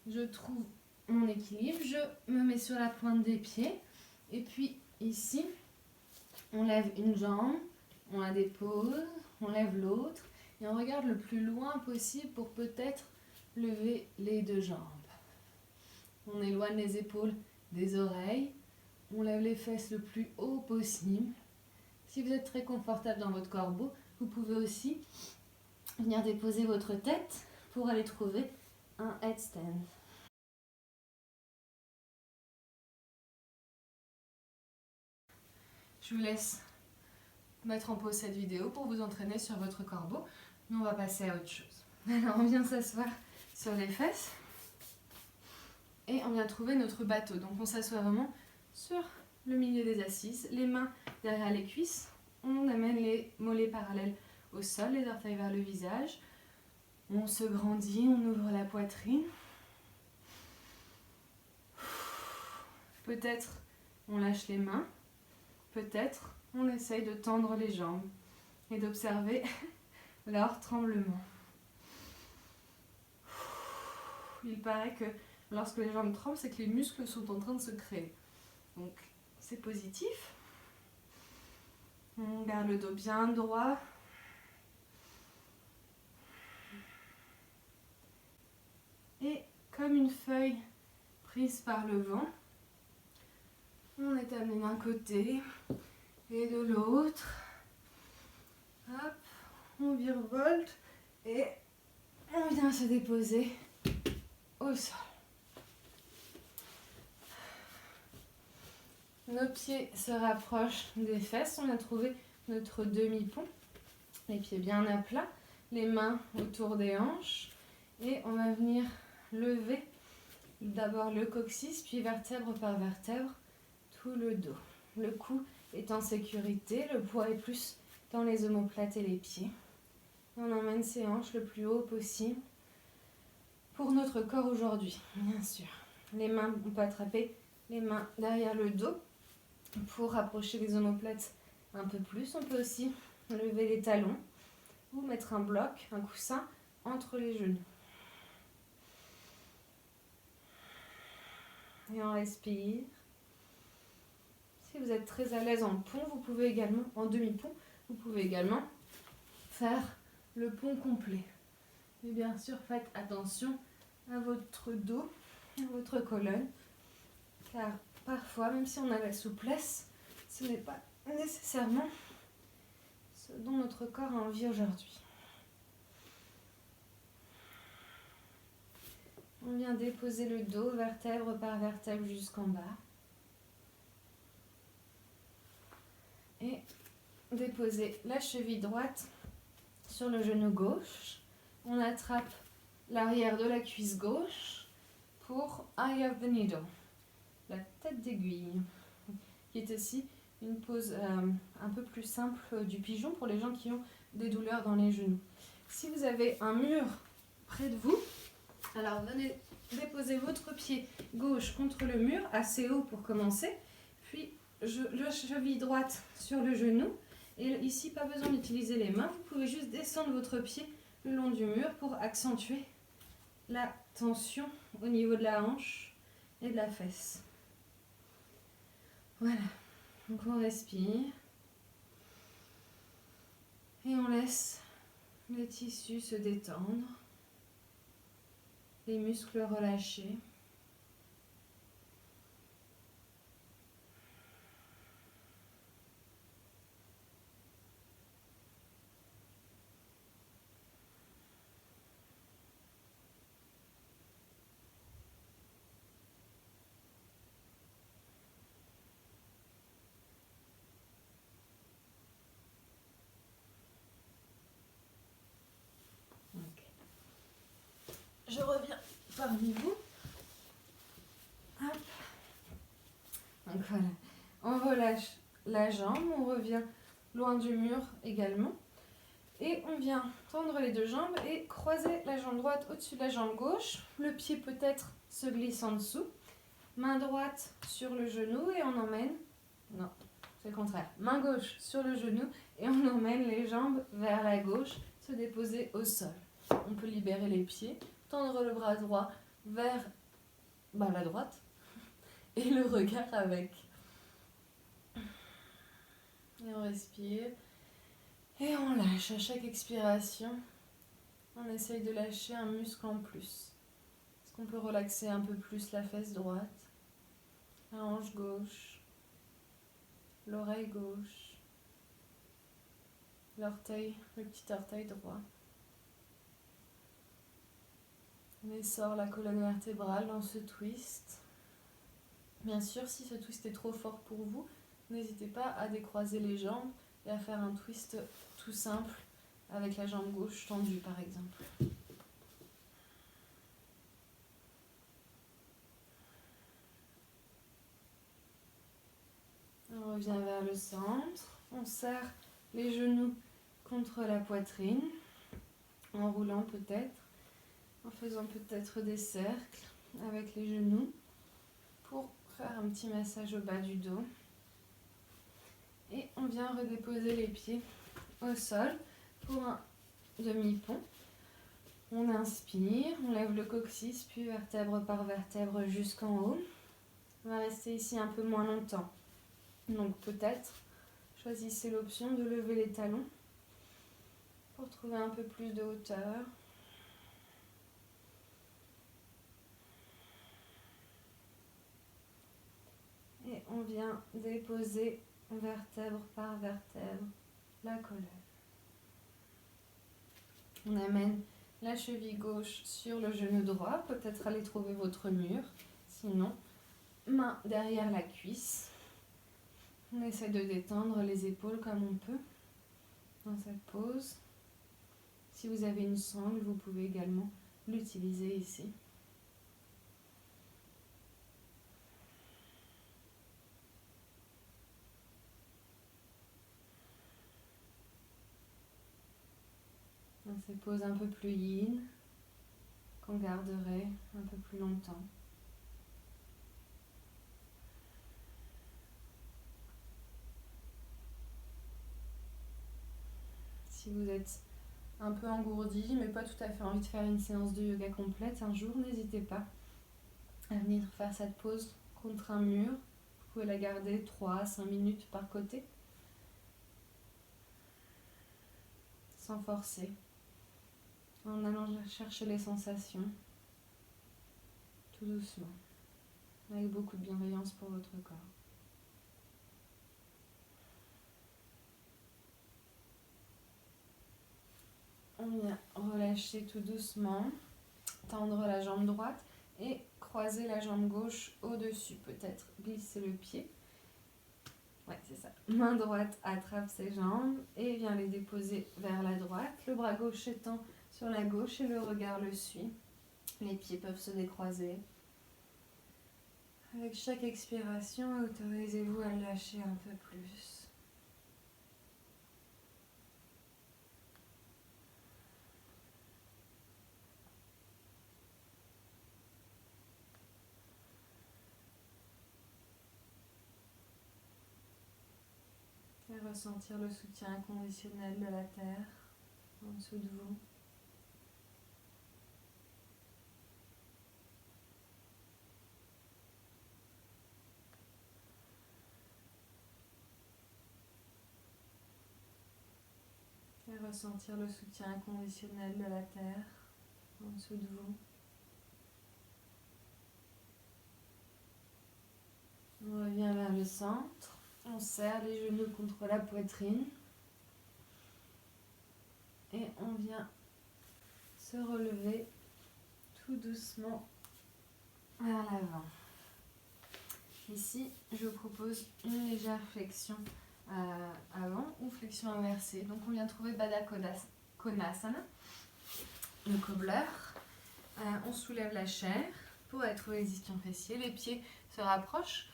Je trouve mon équilibre, je me mets sur la pointe des pieds et puis ici, on lève une jambe, on la dépose, on lève l'autre et on regarde le plus loin possible pour peut-être lever les deux jambes. On éloigne les épaules des oreilles, on lève les fesses le plus haut possible. Si vous êtes très confortable dans votre corbeau, vous pouvez aussi venir déposer votre tête pour aller trouver un headstand. Je vous laisse mettre en pause cette vidéo pour vous entraîner sur votre corbeau. Nous, on va passer à autre chose. Alors, on vient s'asseoir sur les fesses et on vient trouver notre bateau. Donc, on s'assoit vraiment sur le milieu des assises, les mains derrière les cuisses. On amène les mollets parallèles au sol, les orteils vers le visage. On se grandit, on ouvre la poitrine. Peut-être on lâche les mains. Peut-être on essaye de tendre les jambes et d'observer leur tremblement. Il paraît que lorsque les jambes tremblent, c'est que les muscles sont en train de se créer. Donc c'est positif. On garde le dos bien droit. Et comme une feuille prise par le vent, on est amené d'un côté et de l'autre. Hop, on virevolte et on vient se déposer au sol. Nos pieds se rapprochent des fesses. On a trouvé notre demi-pont. Les pieds bien à plat, les mains autour des hanches. Et on va venir lever d'abord le coccyx, puis vertèbre par vertèbre, tout le dos. Le cou est en sécurité, le poids est plus dans les omoplates et les pieds. On emmène ses hanches le plus haut possible pour notre corps aujourd'hui, bien sûr. Les mains, on peut attraper les mains derrière le dos pour rapprocher les omoplates un peu plus. On peut aussi lever les talons ou mettre un bloc, un coussin entre les genoux. Et on respire. Si vous êtes très à l'aise en pont, vous pouvez également, en demi-pont, vous pouvez également faire le pont complet. Mais bien sûr, faites attention à votre dos, à votre colonne, car parfois, même si on a la souplesse, ce n'est pas nécessairement ce dont notre corps a envie aujourd'hui. On vient déposer le dos, vertèbre par vertèbre jusqu'en bas. Et déposer la cheville droite sur le genou gauche. On attrape l'arrière de la cuisse gauche pour Eye of the Needle, la tête d'aiguille, qui est aussi une pose un peu plus simple du pigeon pour les gens qui ont des douleurs dans les genoux. Si vous avez un mur près de vous, alors venez déposer votre pied gauche contre le mur, assez haut pour commencer, puis la cheville droite sur le genou. Et ici, pas besoin d'utiliser les mains, vous pouvez juste descendre votre pied le long du mur pour accentuer la tension au niveau de la hanche et de la fesse. Voilà, donc on respire et on laisse les tissus se détendre, les muscles relâchés. Je reviens parmi vous. Hop. Donc voilà, on relâche la jambe, on revient loin du mur également. Et on vient tendre les deux jambes et croiser la jambe droite au-dessus de la jambe gauche. Le pied peut-être se glisse en dessous. Main droite sur le genou et on emmène... Non, c'est le contraire. Main gauche sur le genou et on emmène les jambes vers la gauche, se déposer au sol. On peut libérer les pieds, tendre le bras droit vers la droite et le regard avec. Et on respire. Et on lâche à chaque expiration. On essaye de lâcher un muscle en plus. Est-ce qu'on peut relaxer un peu plus la fesse droite, la hanche gauche, l'oreille gauche, l'orteil, le petit orteil droit. On essore la colonne vertébrale dans ce twist. Bien sûr, si ce twist est trop fort pour vous, n'hésitez pas à décroiser les jambes et à faire un twist tout simple avec la jambe gauche tendue par exemple. On revient vers le centre, on serre les genoux contre la poitrine, en roulant peut-être, en faisant peut-être des cercles avec les genoux pour faire un petit massage au bas du dos. Et on vient redéposer les pieds au sol pour un demi-pont. On inspire, on lève le coccyx, puis vertèbre par vertèbre jusqu'en haut. On va rester ici un peu moins longtemps. Donc peut-être choisissez l'option de lever les talons pour trouver un peu plus de hauteur. Et on vient déposer vertèbre par vertèbre la colonne. On amène la cheville gauche sur le genou droit, peut-être aller trouver votre mur. Sinon, main derrière la cuisse. On essaie de détendre les épaules comme on peut dans cette pose. Si vous avez une sangle, vous pouvez également l'utiliser ici. Dans ces poses un peu plus yin, qu'on garderait un peu plus longtemps. Si vous êtes un peu engourdi, mais pas tout à fait envie de faire une séance de yoga complète un jour, n'hésitez pas à venir faire cette pose contre un mur. Vous pouvez la garder 3 à 5 minutes par côté, sans forcer, en allant chercher les sensations, tout doucement, avec beaucoup de bienveillance pour votre corps. On vient relâcher tout doucement, tendre la jambe droite et croiser la jambe gauche au-dessus. Peut-être glisser le pied. Ouais, c'est ça. Main droite attrape ses jambes et vient les déposer vers la droite. Le bras gauche étend sur la gauche et le regard le suit. Les pieds peuvent se décroiser. Avec chaque expiration, autorisez-vous à lâcher un peu plus. Et ressentir le soutien inconditionnel de la terre en dessous de vous. Et ressentir le soutien inconditionnel de la terre en dessous de vous. On revient vers le centre. On serre les genoux contre la poitrine. Et on vient se relever tout doucement vers l'avant. Ici, je vous propose une légère flexion avant ou flexion inversée. Donc on vient trouver Baddha Konasana, le cobbler. On soulève la chair pour être les ischions fessiers. Les pieds se rapprochent.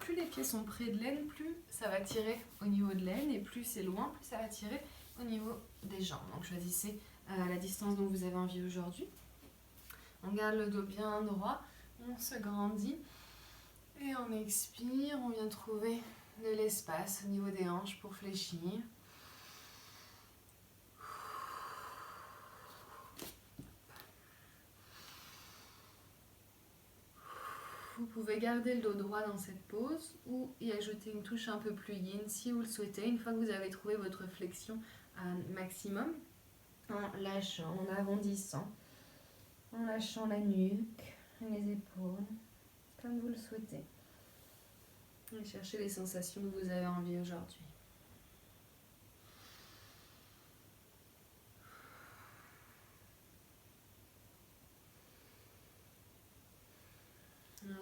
Plus les pieds sont près de l'aine, plus ça va tirer au niveau de l'aine, et plus c'est loin, plus ça va tirer au niveau des jambes. Donc choisissez la distance dont vous avez envie aujourd'hui. On garde le dos bien droit, on se grandit et on expire. On vient trouver de l'espace au niveau des hanches pour fléchir. Vous pouvez garder le dos droit dans cette pose ou y ajouter une touche un peu plus yin si vous le souhaitez. Une fois que vous avez trouvé votre flexion maximum, en lâchant, en arrondissant, en lâchant la nuque et les épaules, comme vous le souhaitez. Et cherchez les sensations que vous avez envie aujourd'hui.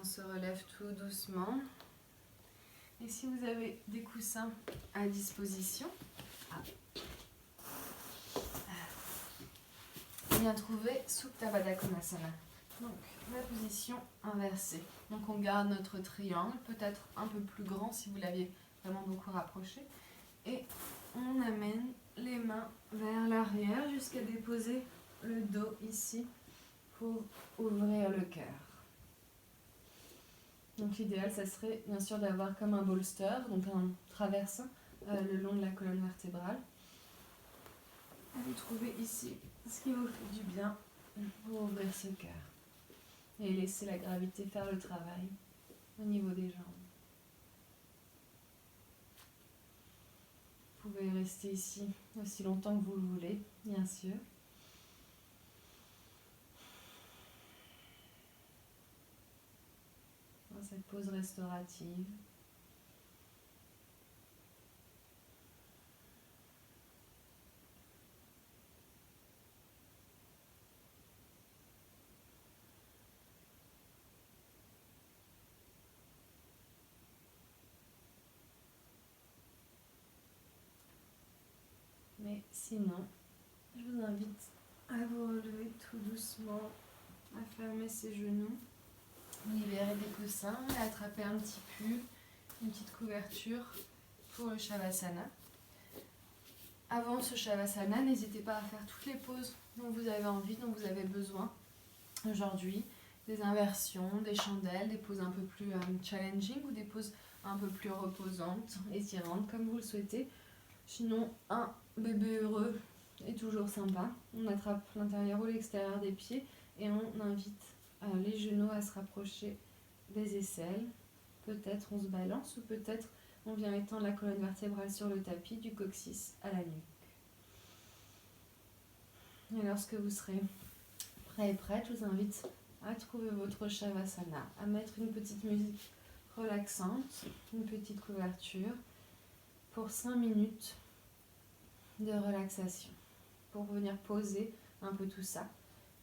On se relève tout doucement. Et si vous avez des coussins à disposition, on vient trouver Supta Baddha Konasana. Donc la position inversée. Donc on garde notre triangle, peut-être un peu plus grand si vous l'aviez vraiment beaucoup rapproché. Et on amène les mains vers l'arrière jusqu'à déposer le dos ici pour ouvrir le cœur. Donc l'idéal, ça serait bien sûr d'avoir comme un bolster, donc un traversin le long de la colonne vertébrale. Vous trouvez ici ce qui vous fait du bien pour ouvrir ce cœur. Et laisser la gravité faire le travail au niveau des jambes. Vous pouvez rester ici aussi longtemps que vous le voulez, bien sûr. Dans cette pause restaurative. Mais sinon, je vous invite à vous relever tout doucement, à fermer ses genoux, libérer des coussins et attraper un petit pull, une petite couverture pour le Shavasana. Avant ce Shavasana, n'hésitez pas à faire toutes les poses dont vous avez envie, dont vous avez besoin aujourd'hui. Des inversions, des chandelles, des poses un peu plus challenging ou des poses un peu plus reposantes, étirantes, comme vous le souhaitez. Sinon, un bébé heureux est toujours sympa. On attrape l'intérieur ou l'extérieur des pieds et on invite les genoux à se rapprocher des aisselles. Peut-être on se balance ou peut-être on vient étendre la colonne vertébrale sur le tapis du coccyx à la nuque. Et lorsque vous serez prêt et prête, je vous invite à trouver votre Shavasana, à mettre une petite musique relaxante, une petite couverture pour 5 minutes de relaxation, pour venir poser un peu tout ça,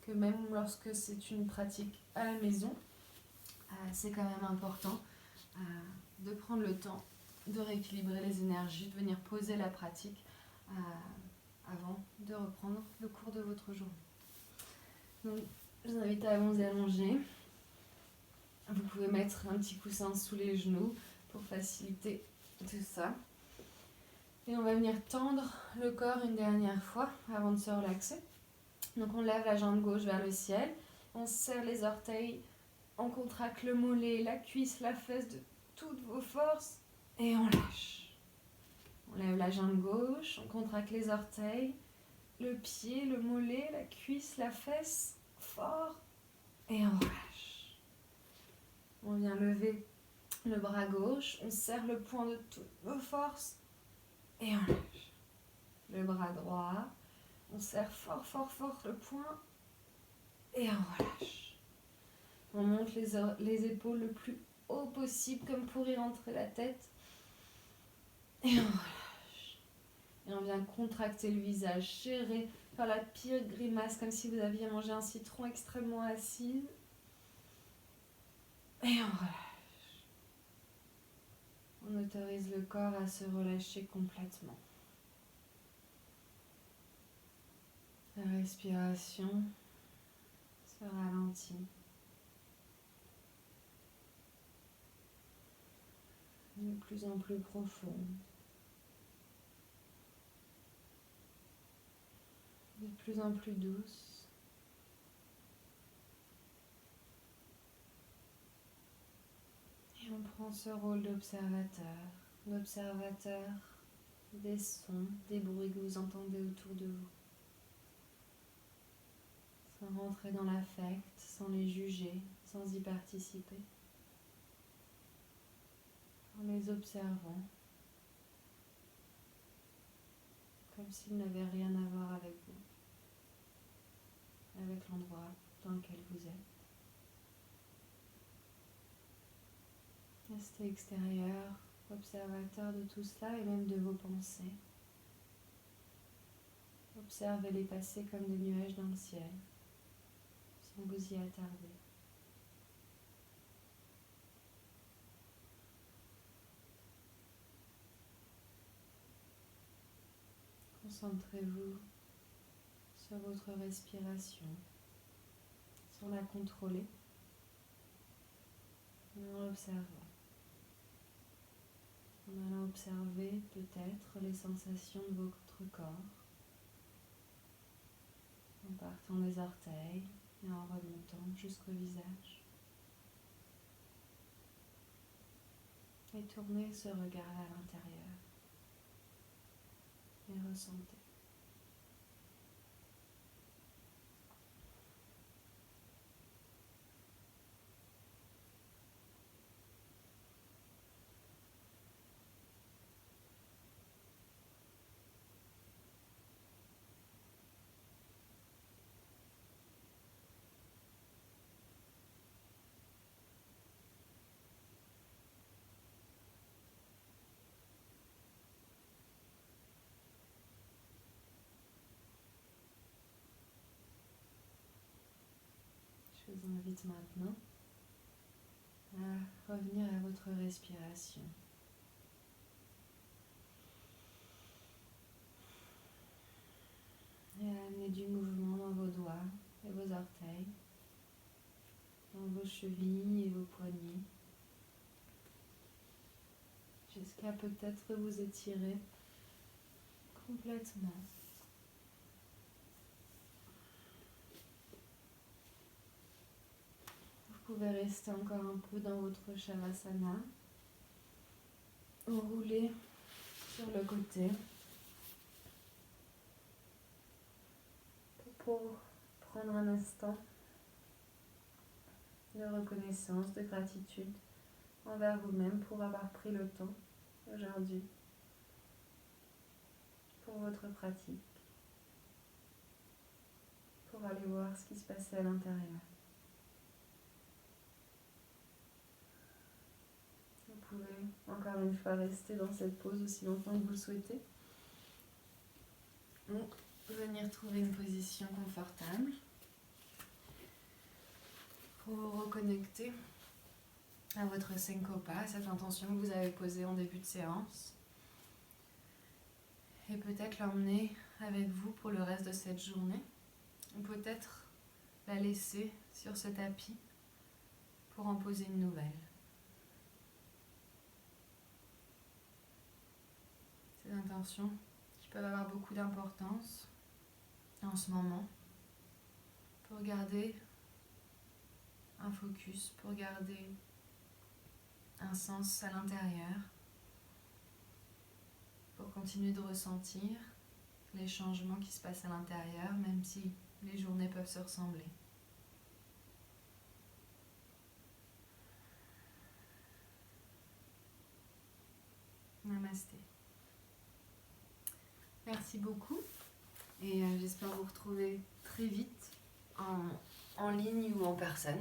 que même lorsque c'est une pratique à la maison, c'est quand même important de prendre le temps de rééquilibrer les énergies, de venir poser la pratique avant de reprendre le cours de votre journée. Donc, je vous invite à vous allonger. Vous pouvez mettre un petit coussin sous les genoux pour faciliter tout ça. Et on va venir tendre le corps une dernière fois avant de se relaxer. Donc on lève la jambe gauche vers le ciel, on serre les orteils, on contracte le mollet, la cuisse, la fesse de toutes vos forces et on lâche. On lève la jambe gauche, on contracte les orteils, le pied, le mollet, la cuisse, la fesse, fort et on relâche. On vient lever le bras gauche, on serre le poing de toutes vos forces et on lâche. Le bras droit, on serre fort, fort, fort le poing et on relâche. On monte les épaules le plus haut possible comme pour y rentrer la tête et on relâche. Et on vient contracter le visage, serrer, faire la pire grimace comme si vous aviez mangé un citron extrêmement acide et on relâche. On autorise le corps à se relâcher complètement. La respiration se ralentit. De plus en plus profonde. De plus en plus douce. Et on prend ce rôle d'observateur. L'observateur des sons, des bruits que vous entendez autour de vous. Sans rentrer dans l'affect, sans les juger, sans y participer. En les observant, comme s'ils n'avaient rien à voir avec vous, avec l'endroit dans lequel vous êtes. Restez extérieur, observateur de tout cela et même de vos pensées. Observez-les passer comme des nuages dans le ciel, sans vous y attarder. Concentrez-vous sur votre respiration, sans la contrôler, mais en l'observant. En allant observer peut-être les sensations de votre corps, en partant des orteils et en remontant jusqu'au visage. Et tournez ce regard à l'intérieur et ressentez. Je vous invite maintenant à revenir à votre respiration. du mouvement dans vos doigts et vos orteils, dans vos chevilles et vos poignets, jusqu'à peut-être vous étirer complètement. Vous pouvez rester encore un peu dans votre Shavasana, ou rouler sur le côté pour prendre un instant de reconnaissance, de gratitude envers vous-même pour avoir pris le temps aujourd'hui pour votre pratique, pour aller voir ce qui se passait à l'intérieur. Vous pouvez encore une fois rester dans cette pose aussi longtemps que vous le souhaitez. Donc, venir trouver une position confortable pour vous reconnecter à votre Sankopa, à cette intention que vous avez posée en début de séance. Et peut-être l'emmener avec vous pour le reste de cette journée. Ou peut-être la laisser sur ce tapis pour en poser une nouvelle. Ces intentions qui peuvent avoir beaucoup d'importance en ce moment pour garder un focus, pour garder un sens à l'intérieur, pour continuer de ressentir les changements qui se passent à l'intérieur, même si les journées peuvent se ressembler. Namasté. Merci beaucoup et j'espère vous retrouver très vite en ligne ou en personne.